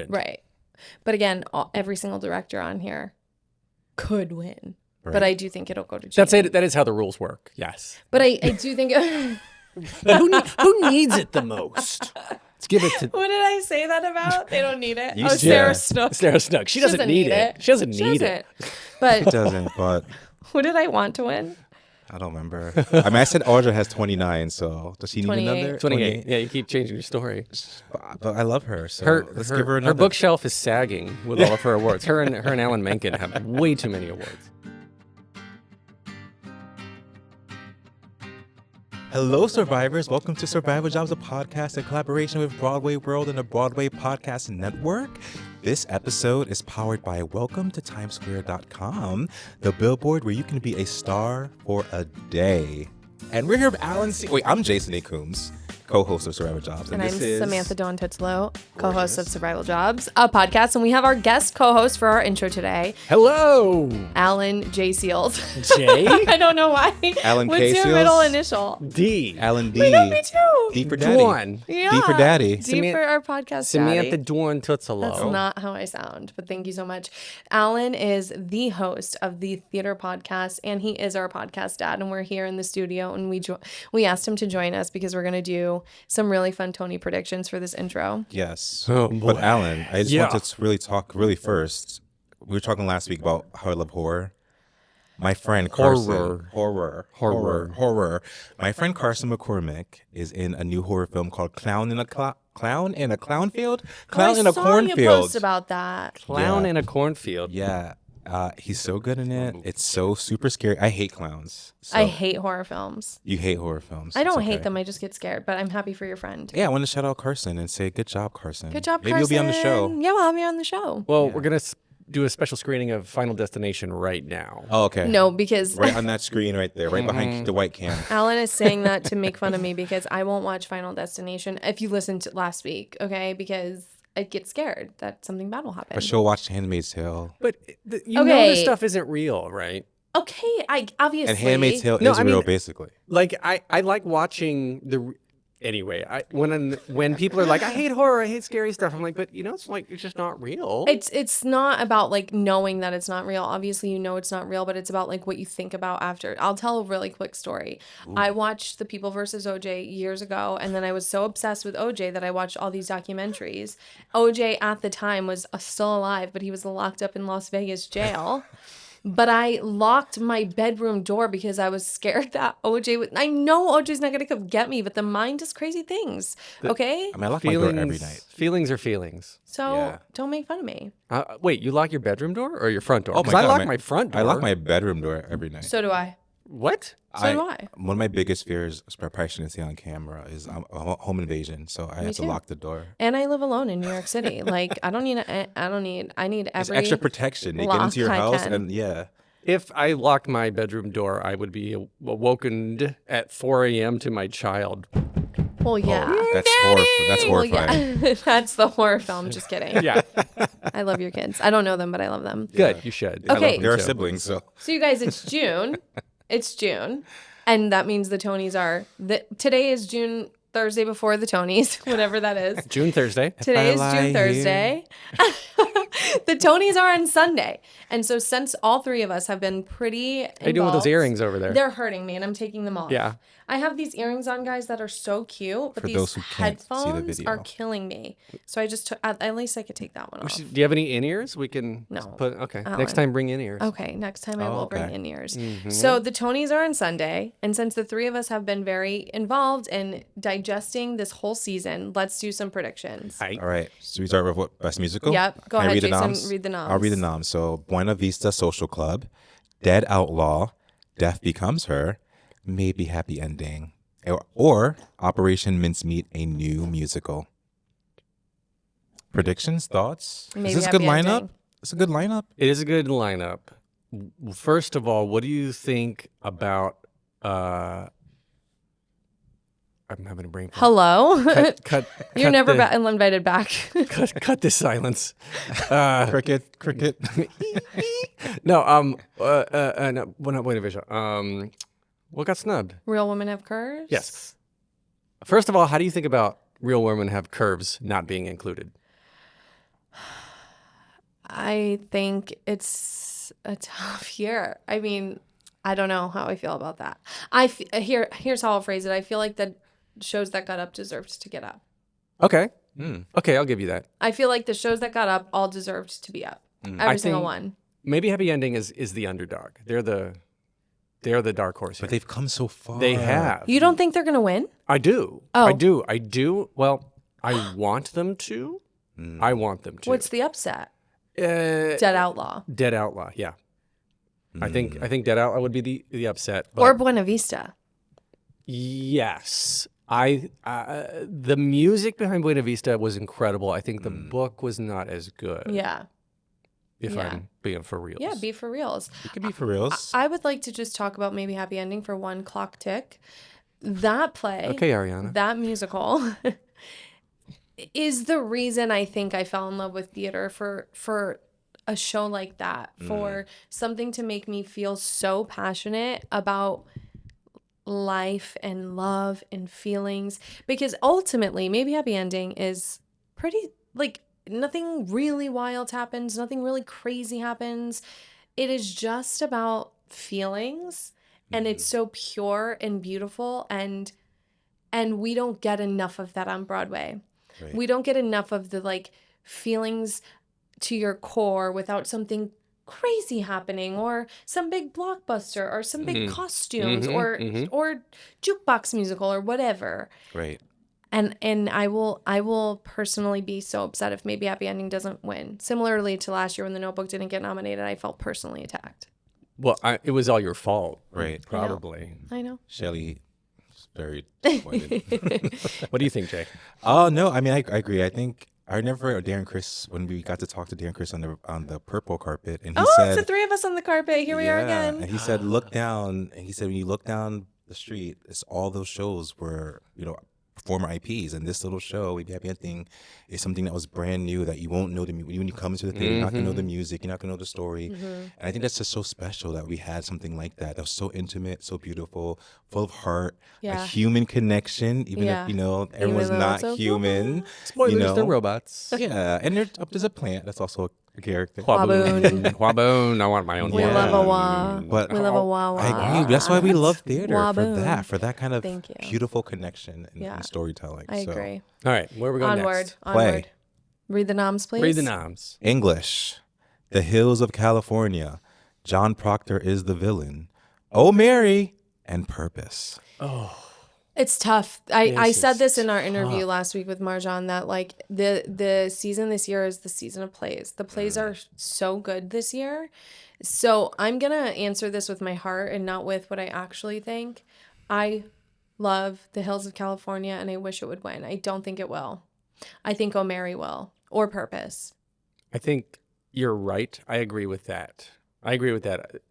win. Right. But again, every single director on here could win. Right. But I do think it'll go to Jamie. That's it. That is how the rules work. Yes. But I do think... But who needs it the most? Let's give it to... What did I say that about? They don't need it. You Oh, said- Sarah Snook. Sarah Snook. She doesn't need it. She doesn't need it. But It doesn't, but who did I want to win? I don't remember. I mean, I said Audra has 29, so does she need 28. another? 28. Yeah, you keep changing your story. But I love her, so let's give her Her another. bookshelf is sagging with all of her awards. Her and Alan Menken have way too many awards. Hello, survivors. Welcome to Survival Jobs, a podcast in collaboration with Broadway World and the Broadway Podcast Network. This episode is powered by welcome to timesquare.com, the billboard where you can be a star for a day. And we're here with Alan C. Wait, I'm Jason A. Coombs, co-host of Survival Jobs. And this I'm is Samantha Tuozzolo, co-host Gorgeous. of Survival Jobs, a podcast. And we have our guest co-host for our intro today, Hello, Alan J. Seals. Jay. I don't know why. Alan What's K. your Seals? middle initial? D. Alan D. We know me too. D for Daddy. Dwan. Yeah. D for Daddy. D for our podcast Samantha daddy. Tuozzolo. That's not how I sound, but thank you so much. Alan is the host of the Theater Podcast, and he is our podcast dad. And we're here in the studio, and we asked him to join us because we're going to do some really fun Tony predictions for this intro. Yes. Oh, But boy. Alan, I just Yeah. wanted to really talk first. We were talking last week about how I love horror. My friend Carson. Horror. My friend Carson McCormick is in a new horror film called Clown in a Clownfield? Clown in a I saw you Cornfield. post about that. Clown Yeah. in a cornfield. Yeah. He's so good in it. It's so super scary. I hate clowns. So I hate horror films. You hate horror films. I don't It's hate okay. them. I just get scared. But I'm happy for your friend. Yeah, I want to shout out Carson and say good job, Carson. Good job, Maybe Carson. you'll be on the show. Yeah, we'll have you on the show. Well, we're gonna do a special screening of Final Destination right now. Oh, okay. No, because Right on that screen right there, right behind the white cam. Alan is saying that to make fun of me because I won't watch Final Destination if you listened to last week, okay? Because I get scared that something bad will happen. But she'll watch Handmaid's Tale. But you know Okay. this stuff isn't real, right? Okay, I obviously. And Handmaid's Tale No, is I mean- real, basically. Like I like watching the. Anyway, when people are like, I hate horror, I hate scary stuff, I'm like, but it's just not real. It's not about like knowing that it's not real. Obviously, you know it's not real, but it's about like what you think about after. I'll tell a really quick story. I watched The People versus OJ years ago, and then I was so obsessed with OJ that I watched all these documentaries. OJ at the time was still alive, but he was locked up in Las Vegas jail. But I locked my bedroom door because I was scared that OJ would. I know OJ's not going to come get me, but the mind does crazy things. Okay? I mean, I lock my door every night. Feelings are feelings. So Yeah. don't make fun of me. Wait, you lock your bedroom door or your front door? Oh my Because I God, lock my front door. I lock my bedroom door every night. So do I. What? So do I. One of my biggest fears, I probably shouldn't say on camera, is a home invasion. So I have to too. lock the door. And I live alone in New York City. Like I need It's every extra protection. They get lock into your I house can. and yeah. If I locked my bedroom door, I would be awoken at 4 a.m. to my child. Well, yeah. That's Well, horrifying. yeah. That's the horror film. Just kidding. Yeah. I love your kids. I don't know them, but I love them. Good. You should. I love Okay. them. They're our too. siblings, so So you guys, it's June. It's June, and that means the Tonys are. Today is June. Thursday before the Tonys, whatever that is. June Thursday. Today is I lie June here. Thursday. The Tonys are on Sunday. And so since all three of us have been pretty involved, How you doing with those earrings over there? They're hurting me and I'm taking them off. Yeah. I have these earrings on, guys, that are so cute, but For these those who can't see the headphones video. are killing me. So I just took, at least I could take that one off. Do you have any in-ears? We can No. put, okay. Alan. Next time, bring in-ears. Okay, next time I will bring okay. in ears. Mm-hmm. So the Tonys are on Sunday, and since the three of us have been very involved in digesting this whole season, let's do some predictions. Hi. all right. So we start with what? Best musical? Yep. Go Can I ahead, read the Jason. noms? Read the noms. I'll read the noms. So Buena Vista Social Club, Dead Outlaw, Death Becomes Her, Maybe Happy Ending, or Operation Mincemeat, a new musical. Predictions? Thoughts? Maybe Is this a good Happy lineup? Ending. It's a good lineup. It is a good lineup. First of all, what do you think about... I'm having a brain fart. Hello? Cut, You're cut never the- invited back. cut this silence. Cricket. No, no, well, not Buena Vista. What got snubbed? Real women have curves? Yes. First of all, how do you think about Real Women Have Curves not being included? I think it's a tough year. I mean, I don't know how I feel about that. Here's how I'll phrase it. I feel like the shows that got up deserved to get up. Okay. Okay, I'll give you that. I feel like the shows that got up all deserved to be up. Every single one. Maybe Happy Ending is the underdog. They're the dark horse here. But they've come so far. They have. You don't think they're going to win? I do. Oh. I do. Well, I want them to. I want them to. What's the upset? Dead Outlaw. Dead Outlaw, yeah. I think Dead Outlaw would be the upset. But Or Buena Vista. yes. The music behind Buena Vista was incredible. I think the book was not as good. Yeah. If I'm being for reals. Yeah, be for reals. It could be for reals. I would like to just talk about maybe Happy Ending for one clock tick. That play. Okay, Ariana. That musical is the reason I think I fell in love with theater for a show like that, for something to make me feel so passionate about life and love and feelings, because ultimately maybe Happy Ending is pretty, like, nothing really wild happens, nothing really crazy happens. It is just about feelings, and it's so pure and beautiful, and we don't get enough of that on Broadway. Right. We don't get enough of the, like, feelings to your core without something crazy happening, or some big blockbuster, or some big costumes, or jukebox musical, or whatever. Right. And I will personally be so upset if maybe Happy Ending doesn't win. Similarly to last year when The Notebook didn't get nominated, I felt personally attacked. Well, it was all your fault. Right. Probably. I know. Shelley is very disappointed. What do you think, Jay? Oh, no. I mean, I agree. I think I remember Darren Criss, when we got to talk to Darren Criss on the purple carpet, and he said, it's the three of us on the carpet. Here we are again. And he said, look down. And he said, when you look down the street, it's all those shows were, former IPs, and this little show, Maybe Happy Ending, is something that was brand new that you won't know when you come into the theater. You're not gonna know the music, you're not gonna know the story, and I think that's just so special that we had something like that was so intimate, so beautiful, full of heart, a human connection, even if everyone's not human. Spoilers, they're robots. Yeah, and there's a plant that's also a character. Waboon. I want my own. We love a wah. But we love a wah wah. I agree. That's why we love theater, Waboon. for that kind of Thank you. beautiful connection and storytelling. I agree. All right, where are we going Onward. next? Onward. Read the noms, please. Read the noms. English, The Hills of California, John Proctor is the villain, Oh Mary, and Purpose. Oh. It's tough. I said this in our interview last week with Marjan, that like the season this year is the season of plays. The plays are so good this year. So I'm going to answer this with my heart and not with what I actually think. I love The Hills of California, and I wish it would win. I don't think it will. I think Oh Mary will, or Purpose. I think you're right. I agree with that.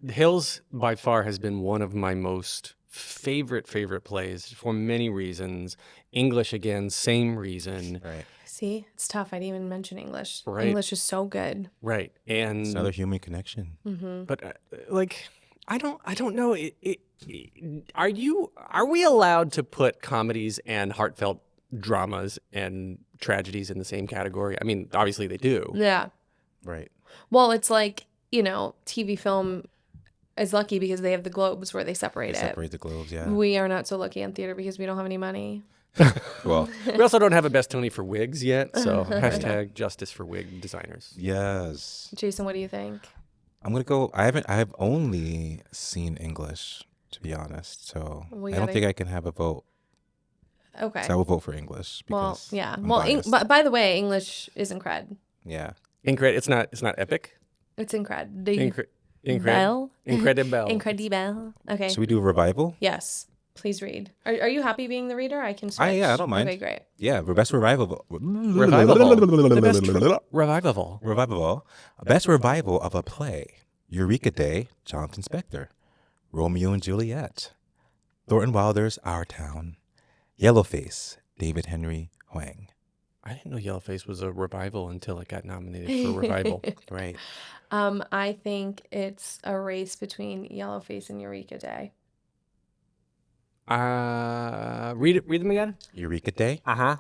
Hills by far has been one of my most favorite plays for many reasons. English, again, same reason. Right. See, it's tough. I didn't even mention English. Right. English is so good. Right. And It's another human connection. Mm-hmm. But I don't know. Are we allowed to put comedies and heartfelt dramas and tragedies in the same category? I mean, obviously they do. Yeah. Right. Well, it's like, TV film is lucky because they have the globes where they separate it. Separate the globes, yeah. We are not so lucky on theater because we don't have any money. Well, we also don't have a Best Tony for wigs yet, so hashtag justice for wig designers. yes. Jason, what do you think? I'm gonna go. I have only seen English, to be honest. So We I don't gotta- think I can have a vote. Okay. So I will vote for English. Well, Because yeah. I'm Well, biased. but by the way, English is incred. Yeah. It's not epic. It's incred. Incredible. Incredible. Okay. Should we do a revival? Yes. Please read. Are you happy being the reader? I can switch. Yeah, I don't mind. Okay, great. Yeah, best revival. The best revival. Revival. Best revival of a play. Eureka Day, Jonathan Spector. Romeo and Juliet. Thornton Wilder's Our Town. Yellowface, David Henry Hwang. I didn't know Yellowface was a revival until it got nominated for revival. Right. I think it's a race between Yellowface and Eureka Day. Read them again. Eureka Day. Uh-huh.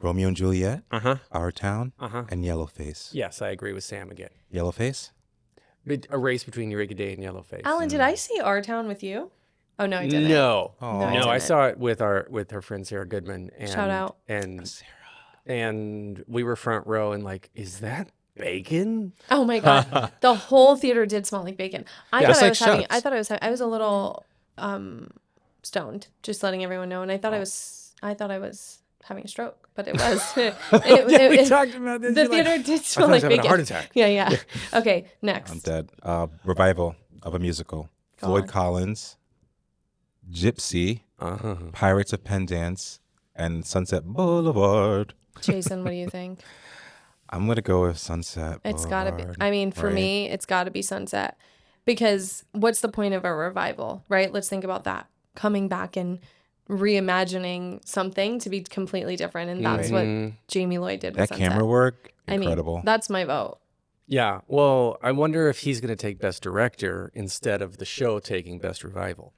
Romeo and Juliet, Uh-huh. Our Town, Uh-huh. and Yellowface. Yes, I agree with Sam again. Yellowface? A race between Eureka Day and Yellowface. Alan, did I see Our Town with you? Oh no, I didn't. No. Oh. No, I No, I didn't. saw it with her friend Sarah Goodman. And, Shout out. And we were front row and like, is that bacon? Oh my god, the whole theater did smell like bacon. Yeah, it's like shucks. I was a little stoned, just letting everyone know, and I thought I was having a stroke, but it was. We talked about this. The You're like, theater did I smell thought I like was having bacon. a heart attack. Yeah. Okay, next. I'm dead. Revival of a musical. Go Floyd on. Collins, Gypsy, Uh-huh. Pirates of Penzance, and Sunset Boulevard. Jason, what do you think? I'm going to go with Sunset It's got to be. Boulevard, I mean, for right? me, it's got to be Sunset, because what's the point of a revival, right? Let's think about that. Coming back and reimagining something to be completely different, and that's what Jamie Lloyd did with That Sunset. camera work, I mean, incredible. that's my vote. Yeah. Well, I wonder if he's going to take Best Director instead of the show taking Best Revival.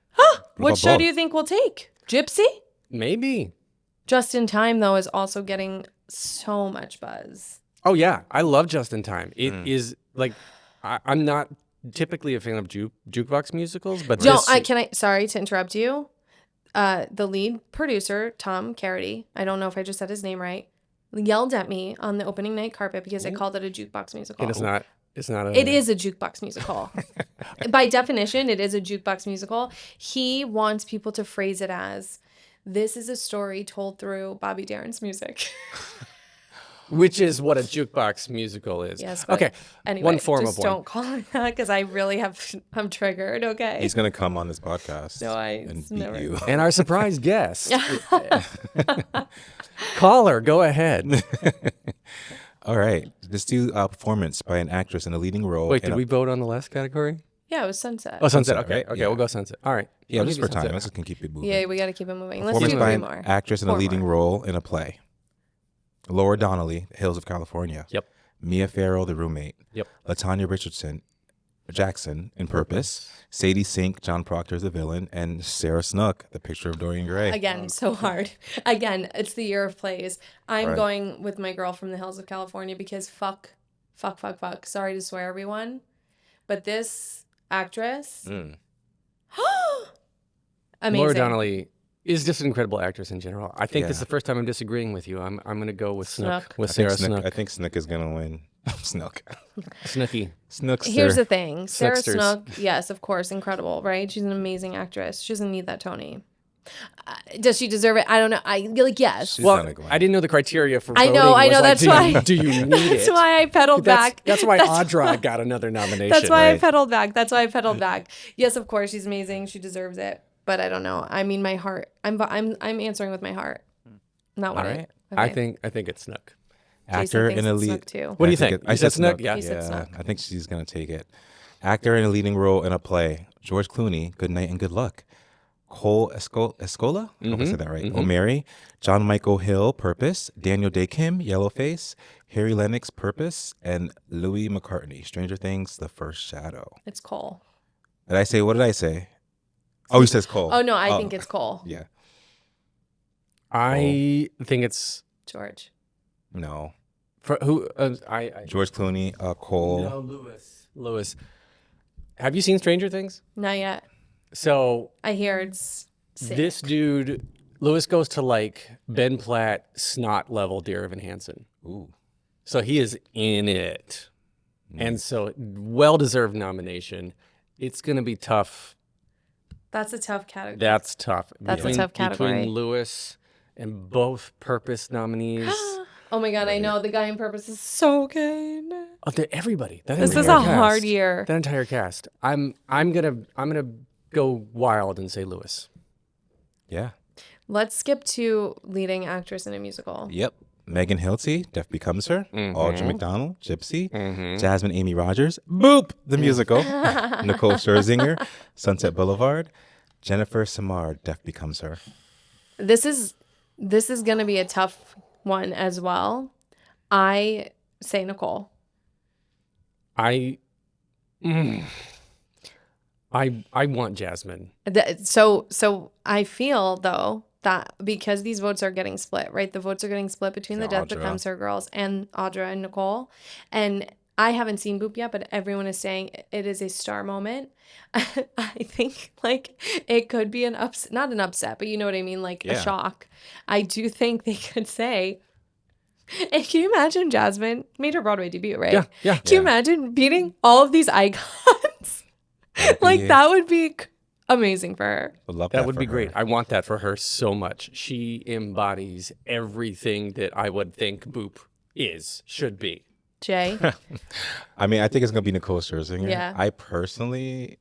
What about show both? do you think we'll take? Gypsy? Maybe. Just in Time, though, is also getting so much buzz. Oh, yeah. I love Just in Time. It is like, I'm not typically a fan of jukebox musicals, but Sorry to interrupt you. The lead producer, Tom Carity, I don't know if I just said his name right, yelled at me on the opening night carpet because I called it a jukebox musical. and it's not It is a jukebox musical. By definition, it is a jukebox musical. He wants people to phrase it as, this is a story told through Bobby Darin's music. which is what a jukebox musical is. Yes. But Okay. Anyway, one form just of one. don't call it that, because I really I'm triggered. Okay. He's going to come on this podcast No, and it's beat never- you. And our surprise guest. Caller, go ahead. All right. Let's do a performance by an actress in a leading role. Wait, in did we vote on the last category? Yeah, it was Sunset. Oh, Sunset. Sunset, Okay. right? Okay, Yeah. we'll go Sunset. All right. Yeah, I'll just give for you time. Sunset. Let's just keep it moving. Yeah, we got to keep it moving. Let's Performance do by three an more. actress in a Four leading more. role in a play. Laura Donnelly, Hills of California. Yep. Mia Farrow, The Roommate. Yep. LaTanya Richardson, Jackson, in Purpose. Sadie Sink, John Proctor's The Villain. And Sarah Snook, The Picture of Dorian Gray. Again, so hard. Again, it's the year of plays. I'm Right. going with my girl from the Hills of California because fuck. Sorry to swear, everyone. But this actress, amazing. Laura Donnelly is just an incredible actress in general. I think this is Yeah. the first time I'm disagreeing with you. I'm going to go with Snook. Snook. With I think Sarah Snook, Snook. I think Snook is going to win. Snook. Snooky. Snookster. Here's the thing. Sarah Snooksters. Snook, yes, of course, incredible, right? She's an amazing actress. She doesn't need that Tony. Does she deserve it? I don't know. Yes. She's Well, not a Gwen. I didn't know the criteria for I voting. know, was like, that's do why. You, do you need That's it? why I pedaled back. That's why Audra got another nomination. That's why I right? pedaled back. Yes, of course, she's amazing. She deserves it. But I don't know. I mean, my heart. I'm answering with my heart. Not what All right. I think it's Snook. Actor Jason in a thinks it's lead. Snook too. What do you I think think? it- I You said said Snook? Snook. Yeah. He said Yeah, Snook. I think she's going to take it. Actor in a leading role in a play. George Clooney, Good Night and Good Luck. Cole Escola, I hope I said that right. O'Mary, John Michael Hill, Purpose, Daniel Day Kim, Yellowface, Harry Lennox, Purpose, and Louis McCartney, Stranger Things, The First Shadow. It's Cole. What did I say? Oh, he says Cole. Oh, no, I think it's Cole. Yeah. I think it's Oh. George. No. for who? George Clooney, Cole. No, Lewis. Have you seen Stranger Things? Not yet. So I hear it's sick. this dude, Lewis, goes to like Ben Platt snot level Dear Evan Hansen. Ooh. So he is in it. And so well-deserved nomination. It's going to be tough. That's a tough category. That's tough. That's a tough category. Between Lewis and both Purpose nominees. Oh my God, I know. The Guy in Purpose is so good. Oh, everybody. This is a hard year. That entire cast. I'm gonna go wild and say Lewis. Yeah. Let's skip to leading actress in a musical. Yep. Megan Hilty, Death Becomes Her. Audra McDonald, Gypsy. Jasmine Amy Rogers, Boop, the musical. Nicole Scherzinger, Sunset Boulevard. Jennifer Samard, Death Becomes Her. This is going to be a tough one as well. I say Nicole. I want Jasmine. So I feel though that because these votes are getting split, right? The votes are getting split between the Death Audra. Becomes Her girls and Audra and Nicole. And I haven't seen Boop yet, but everyone is saying it is a star moment. I think like it could be an upset, not an upset, but you know what I mean? Like a shock. I do think they could say, and can you imagine Jasmine made her Broadway debut, right? Yeah. Can you imagine beating all of these icons? Like that would be amazing for her. Would love That would for be her. great. I want that for her so much. She embodies everything that I would think Boop should be. Jay, I mean, I think it's gonna be Nicole Scherzinger. Yeah. I personally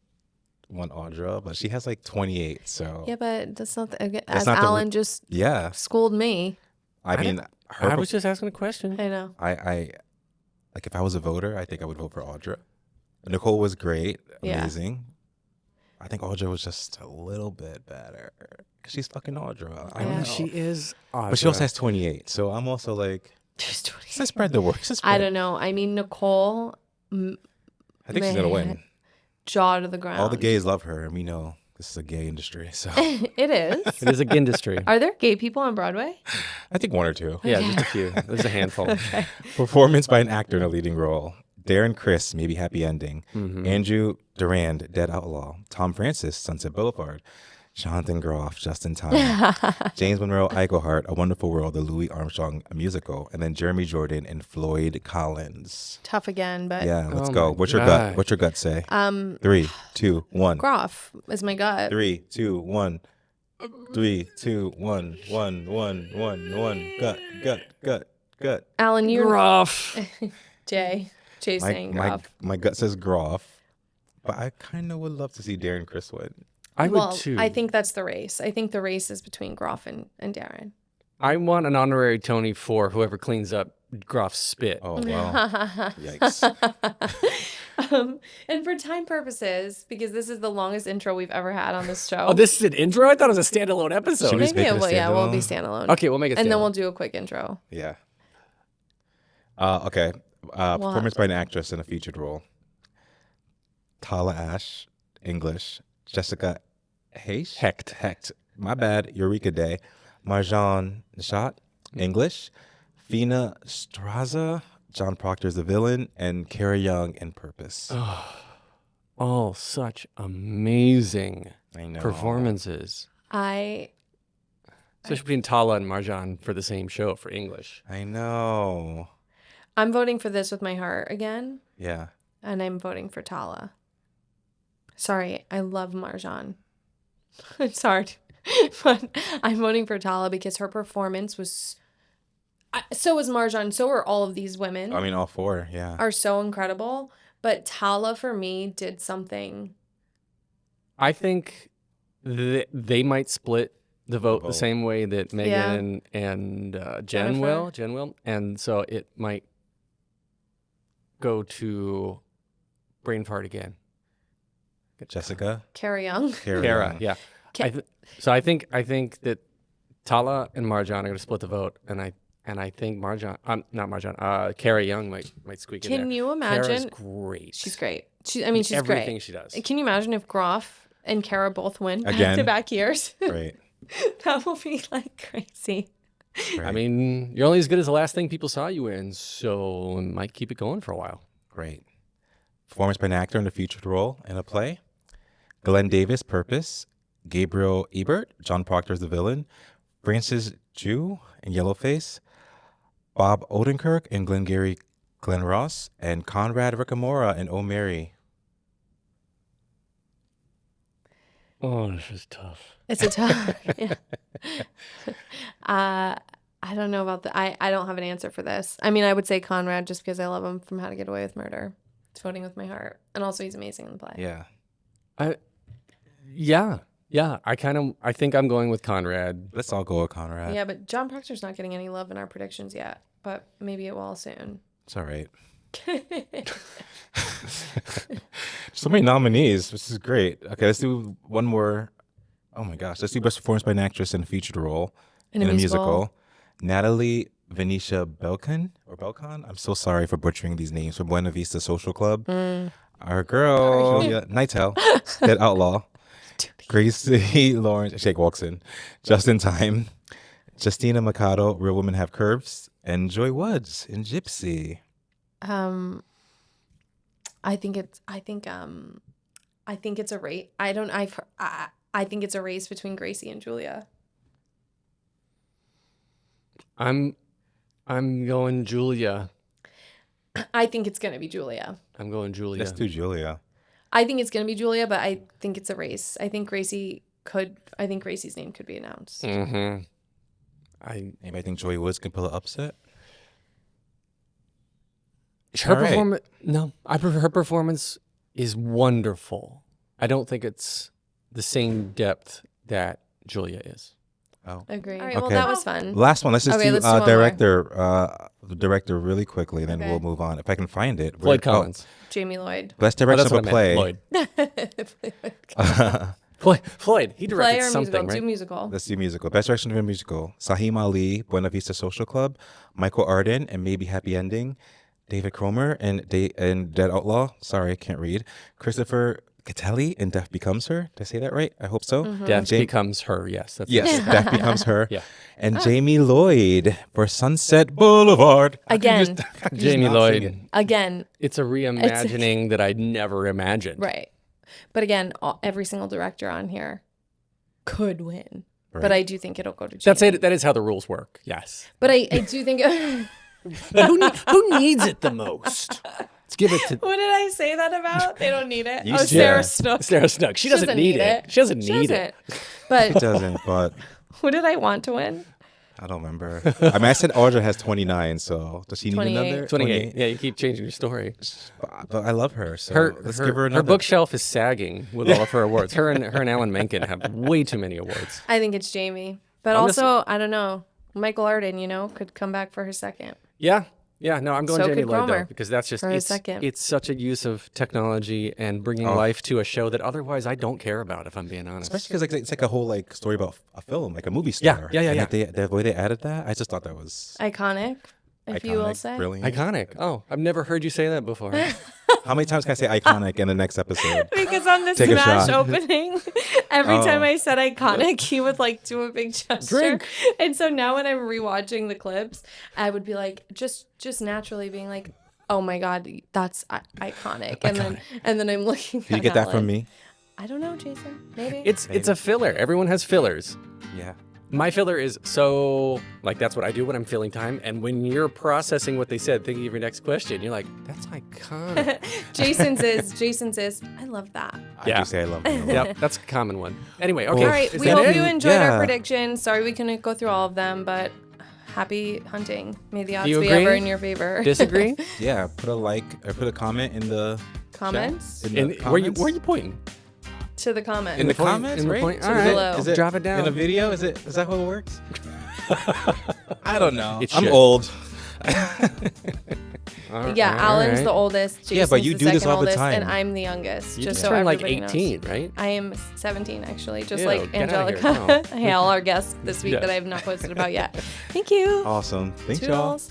want Audra, but she has like 28. So yeah, but that's not as not the Alan just yeah. schooled me. I mean, her. I was just asking a question. I know. I like if I was a voter, I think I would vote for Audra. Nicole was great, Yeah. amazing. I think Audra was just a little bit better because she's fucking Audra. I Yeah. don't know. She is Audra. But she also has 28, so I'm also like, Just 20. let's spread the word. I don't know. I mean, Nicole, I think she's gonna win. jaw to the ground. All the gays love her, and we know this is a gay industry. So It is. It is a industry. Are there gay people on Broadway? I think one or two. Yeah, just a few. There's a handful. Performance by an actor in a leading role. Darren Criss, Maybe Happy Ending. Andrew Durand, Dead Outlaw. Tom Francis, Sunset Boulevard. Jonathan Groff, Just in Time. James Monroe Eichelhart, A Wonderful World, the Louis Armstrong musical. And then Jeremy Jordan and Floyd Collins. Tough again, but Yeah, let's Oh go. my What's your God. gut? What's your gut say? 3, 2, 1. Groff is my gut. 3, 2, 1. 3, 2, 1, 1, 1, 1, 1. Gut. Alan, you're Rough. Jay's saying Groff. My gut says Groff, but I kind of would love to see Darren Criss win. I would Well, too. I think that's the race. I think the race is between Groff and Darren. I want an honorary Tony for whoever cleans up Groff's spit. Oh, wow. Yikes. And for time purposes, because this is the longest intro we've ever had on this show. Oh, this is an intro? I thought it was a standalone episode. Should we just maybe make it a we'll be standalone? standalone. Okay, we'll make it And then standalone. we'll do a quick intro. Yeah. Okay. Performance by an actress in a featured role. Tala Ash, English. Jessica Hecht. My bad. Eureka Day. Marjan Nishat, English. Fina Straza, John Proctor's the villain, and Kara Young in Purpose. All such amazing I know. performances. I Especially between Tala and Marjan for the same show for English. I know. I'm voting for this with my heart again, Yeah. and I'm voting for Tala. Sorry, I love Marjan. It's hard, but I'm voting for Tala because her performance was. So was Marjan. So are all of these women. I mean, all four. Yeah. Are so incredible, but Tala for me did something. I think they might split the vote the same way that Megan and Jen will. And so it might go to brain fart again. Jessica. Kara Young. Kara, yeah. So I think that Tala and Marjan are going to split the vote, and I think Kara Young might squeak in there. Can you imagine? Kara's great. She's great. She's Everything great. she does. Can you imagine if Groff and Kara both win Again. back-to-back years? Great. That will be like crazy. Great. I mean, you're only as good as the last thing people saw you in, so it might keep it going for a while. Great. Performance by an actor in a featured role in a play. Glenn Davis, Purpose. Gabriel Ebert, John Proctor's the villain. Francis Jew in Yellowface. Bob Odenkirk in Glengarry Glen Ross. And Conrad Ricamora in Oh Mary. Oh, this is tough. It's a tough. Yeah. I don't know about the. I don't have an answer for this. I mean, I would say Conrad just because I love him from How to Get Away with Murder. It's voting with my heart, and also he's amazing in the play. Yeah. Yeah. I think I'm going with Conrad. Let's all go with Conrad. Yeah, but John Proctor's not getting any love in our predictions yet, but maybe it will soon. It's all right. So many nominees, which is great. Okay, let's do one more. Oh my gosh. Let's do Best Performance by an Actress in a Featured Role In a musical. Natalie Venetia Belkan. I'm so sorry for butchering these names. From Buena Vista Social Club. Our girl, Nightel, Dead Outlaw. Gracie Lawrence, Shake walks in, just in time. Justina Mikado, Real Women Have Curves, and Joy Woods in Gypsy. I think it's a race. I think it's a race between Gracie and Julia. I'm going Julia. I think it's gonna be Julia. I'm going Julia. Let's do Julia. I think it's gonna be Julia, but I think it's a race. I think Gracie's name could be announced. Mm-hmm. Anybody think Joy Woods can pull an upset? Her performance. No, her performance is wonderful. I don't think it's the same depth that Julia is. Oh, Agree. All right, Okay. well, that was fun. last one. Let's just Okay, do let's do one more. the director really quickly, then Okay. we'll move on. If I can find it. Floyd Collins. Jamie Lloyd. Best Oh, direction that's of what a I meant. play. Floyd. He Play directed or something, musical? right? Do musical. Let's do musical. Best direction of a musical. Sahim Ali, Buena Vista Social Club, Michael Arden, and Maybe Happy Ending, David Cromer and Dead Outlaw. Sorry, I can't read. Christopher Catelli and Death Becomes Her. Did I say that right? I hope so. Death becomes her. Yes. That's Yes, it. Death Becomes Her. Yeah. And Jamie Lloyd for Sunset Boulevard. Again. Jamie Lloyd. Again. It's a reimagining that I'd never imagined. Right. But again, every single director on here could win. Right. But I do think it'll go to Jamie. That's it. That is how the rules work. Yes. But I do think... Who needs it the most? Let's give it to What did I say that about? They don't need it. You Oh, said- Sarah Snook. Sarah Snook. She doesn't need it. She doesn't need it. It But doesn't, but who did I want to win? I don't remember. I mean, I said Audra has 29, so does she need 28. another? 28. Yeah, you keep changing your story. But I love her, so let's give her her another. bookshelf is sagging with all of her awards. Her and Alan Menken have way too many awards. I think it's Jamie. But I'm just- also, I don't know. Michael Arden, could come back for her second. Yeah. Yeah, no, I'm going So Jamie could Lloyd though, Cromer because that's just for a second. it's such a use of technology and bringing life to a show that otherwise I don't care about, if I'm being honest. Especially because it's like a whole story about a film, like a movie star. Yeah. And the way they added that, I just thought that was Iconic, if you will say. brilliant. Iconic. Oh, I've never heard you say that before. How many times can I say iconic in the next episode? Because on the Take a Smash shot. opening, every time I said iconic, he would do a big gesture. Drink. And so now when I'm rewatching the clips, I would be just naturally being like, oh my God, that's iconic. And then I'm looking at Did you get that from Alan. me? I don't know, Jason. Maybe. It's a filler. Everyone has fillers. Yeah. My filler is so that's what I do when I'm filling time. And when you're processing what they said, thinking of your next question, you're like, that's iconic. Jason's is, I love that. I do say I love her. Yep, that's a common one. Anyway, okay. All right, is we that hope it? you enjoyed Yeah. our predictions. Sorry we couldn't go through all of them, but happy hunting. May the odds you be agree? ever in your favor. Disagree? Yeah, put a like or put a comment in the Comments? chat. In the Where you comments. pointing? To the comments. In the point- comments, in the right? point- So all is right. Below. Is it Drop it down. in a video? Is that how it works? I don't know. It I'm should. old. Yeah, Alan's the oldest. Jason's Yeah, but you the do this second all the oldest, time. and I'm the youngest. You just just so turned everybody 18, knows. right? I am 17 actually, just Ew, like get outta here. Angelica. No. Hey, all our guests this week Yeah. that I have not posted about yet. Thank you. Awesome. Thanks, y'all. Toodles.